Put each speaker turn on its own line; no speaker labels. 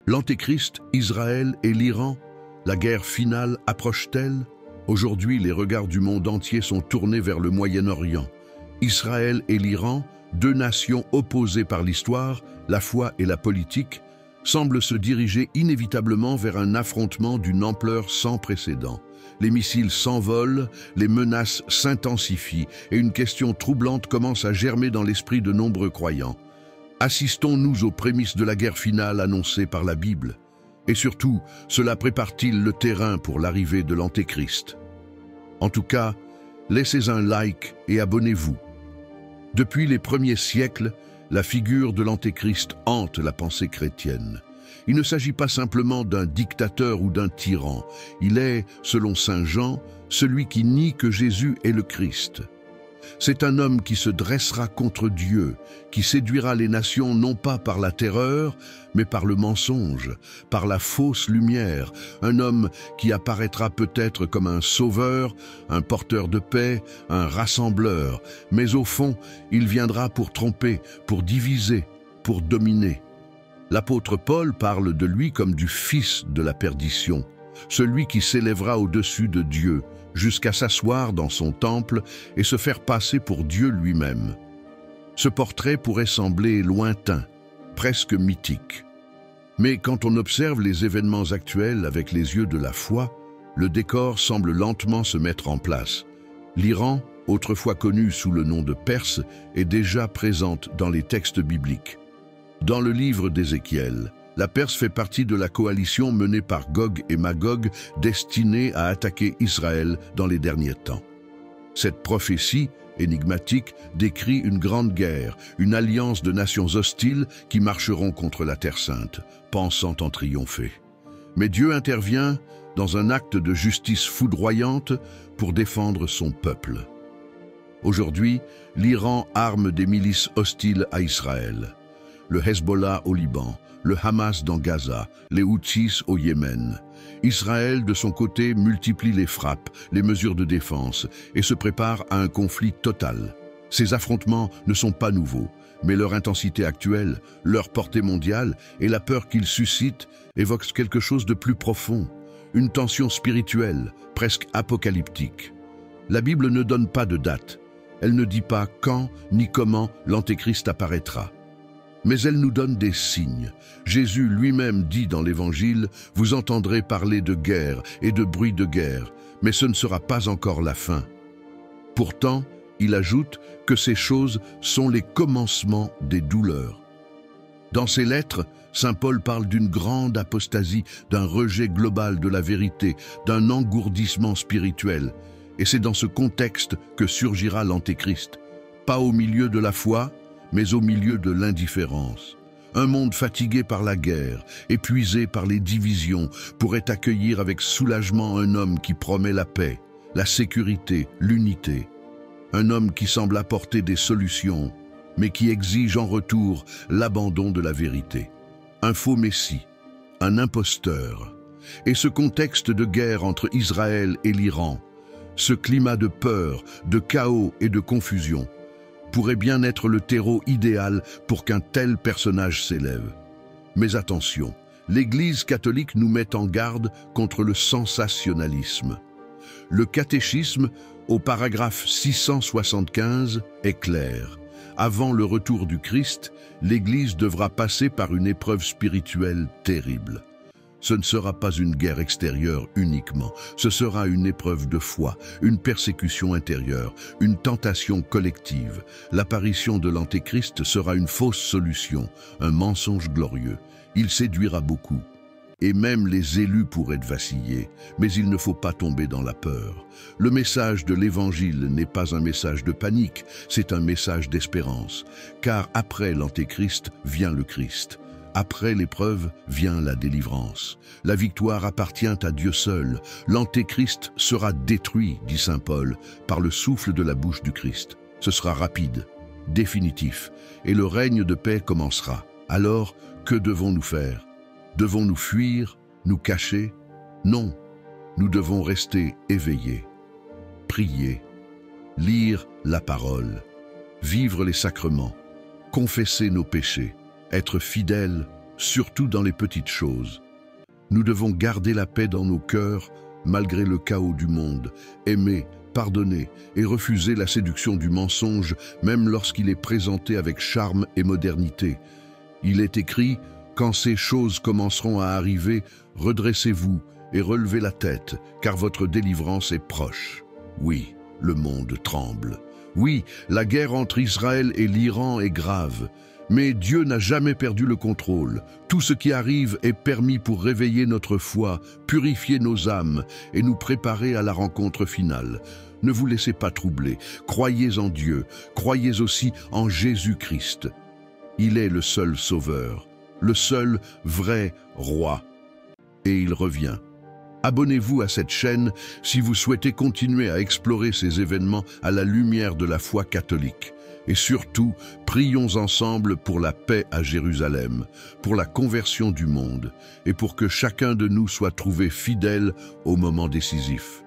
L'Antéchrist, Israël et l'Iran, la guerre finale approche-t-elle? Aujourd'hui, les regards du monde entier sont tournés vers le Moyen-Orient. Israël et l'Iran, deux nations opposées par l'histoire, la foi et la politique, semblent se diriger inévitablement vers un affrontement d'une ampleur sans précédent. Les missiles s'envolent, les menaces s'intensifient et une question troublante commence à germer dans l'esprit de nombreux croyants. Assistons-nous aux prémices de la guerre finale annoncée par la Bible? Et surtout, cela prépare-t-il le terrain pour l'arrivée de l'Antéchrist? En tout cas, laissez un like et abonnez-vous. Depuis les premiers siècles, la figure de l'Antéchrist hante la pensée chrétienne. Il ne s'agit pas simplement d'un dictateur ou d'un tyran. Il est, selon saint Jean, celui qui nie que Jésus est le Christ. C'est un homme qui se dressera contre Dieu, qui séduira les nations non pas par la terreur, mais par le mensonge, par la fausse lumière, un homme qui apparaîtra peut-être comme un sauveur, un porteur de paix, un rassembleur, mais au fond, il viendra pour tromper, pour diviser, pour dominer. L'apôtre Paul parle de lui comme du fils de la perdition, celui qui s'élèvera au-dessus de Dieu, jusqu'à s'asseoir dans son temple et se faire passer pour Dieu lui-même. Ce portrait pourrait sembler lointain, presque mythique. Mais quand on observe les événements actuels avec les yeux de la foi, le décor semble lentement se mettre en place. L'Iran, autrefois connu sous le nom de Perse, est déjà présente dans les textes bibliques. Dans le livre d'Ézéchiel, la Perse fait partie de la coalition menée par Gog et Magog destinée à attaquer Israël dans les derniers temps. Cette prophétie énigmatique décrit une grande guerre, une alliance de nations hostiles qui marcheront contre la Terre Sainte, pensant en triompher. Mais Dieu intervient dans un acte de justice foudroyante pour défendre son peuple. Aujourd'hui, l'Iran arme des milices hostiles à Israël. Le Hezbollah au Liban, le Hamas dans Gaza, les Houthis au Yémen. Israël, de son côté, multiplie les frappes, les mesures de défense et se prépare à un conflit total. Ces affrontements ne sont pas nouveaux, mais leur intensité actuelle, leur portée mondiale et la peur qu'ils suscitent évoquent quelque chose de plus profond, une tension spirituelle, presque apocalyptique. La Bible ne donne pas de date, elle ne dit pas quand ni comment l'Antéchrist apparaîtra. Mais elle nous donne des signes. Jésus lui-même dit dans l'Évangile « Vous entendrez parler de guerre et de bruit de guerre, mais ce ne sera pas encore la fin. » Pourtant, il ajoute que ces choses sont les commencements des douleurs. Dans ses lettres, saint Paul parle d'une grande apostasie, d'un rejet global de la vérité, d'un engourdissement spirituel. Et c'est dans ce contexte que surgira l'Antéchrist. Pas au milieu de la foi, mais au milieu de l'indifférence. Un monde fatigué par la guerre, épuisé par les divisions, pourrait accueillir avec soulagement un homme qui promet la paix, la sécurité, l'unité. Un homme qui semble apporter des solutions, mais qui exige en retour l'abandon de la vérité. Un faux messie, un imposteur. Et ce contexte de guerre entre Israël et l'Iran, ce climat de peur, de chaos et de confusion, pourrait bien être le terreau idéal pour qu'un tel personnage s'élève. Mais attention, l'Église catholique nous met en garde contre le sensationnalisme. Le catéchisme, au paragraphe 675, est clair. Avant le retour du Christ, l'Église devra passer par une épreuve spirituelle terrible. Ce ne sera pas une guerre extérieure uniquement, ce sera une épreuve de foi, une persécution intérieure, une tentation collective. L'apparition de l'Antéchrist sera une fausse solution, un mensonge glorieux. Il séduira beaucoup. Et même les élus pourraient vaciller, mais il ne faut pas tomber dans la peur. Le message de l'Évangile n'est pas un message de panique, c'est un message d'espérance. Car après l'Antéchrist vient le Christ. Après l'épreuve vient la délivrance. La victoire appartient à Dieu seul. L'Antéchrist sera détruit, dit saint Paul, par le souffle de la bouche du Christ. Ce sera rapide, définitif, et le règne de paix commencera. Alors, que devons-nous faire? Devons-nous fuir, nous cacher? Non, nous devons rester éveillés, prier, lire la parole, vivre les sacrements, confesser nos péchés, être fidèles surtout dans les petites choses. Nous devons garder la paix dans nos cœurs, malgré le chaos du monde, aimer, pardonner et refuser la séduction du mensonge, même lorsqu'il est présenté avec charme et modernité. Il est écrit « Quand ces choses commenceront à arriver, redressez-vous et relevez la tête, car votre délivrance est proche. » Oui, le monde tremble. Oui, la guerre entre Israël et l'Iran est grave. Mais Dieu n'a jamais perdu le contrôle. Tout ce qui arrive est permis pour réveiller notre foi, purifier nos âmes et nous préparer à la rencontre finale. Ne vous laissez pas troubler. Croyez en Dieu. Croyez aussi en Jésus-Christ. Il est le seul sauveur, le seul vrai roi. Et il revient. Abonnez-vous à cette chaîne si vous souhaitez continuer à explorer ces événements à la lumière de la foi catholique. Et surtout, prions ensemble pour la paix à Jérusalem, pour la conversion du monde et pour que chacun de nous soit trouvé fidèle au moment décisif.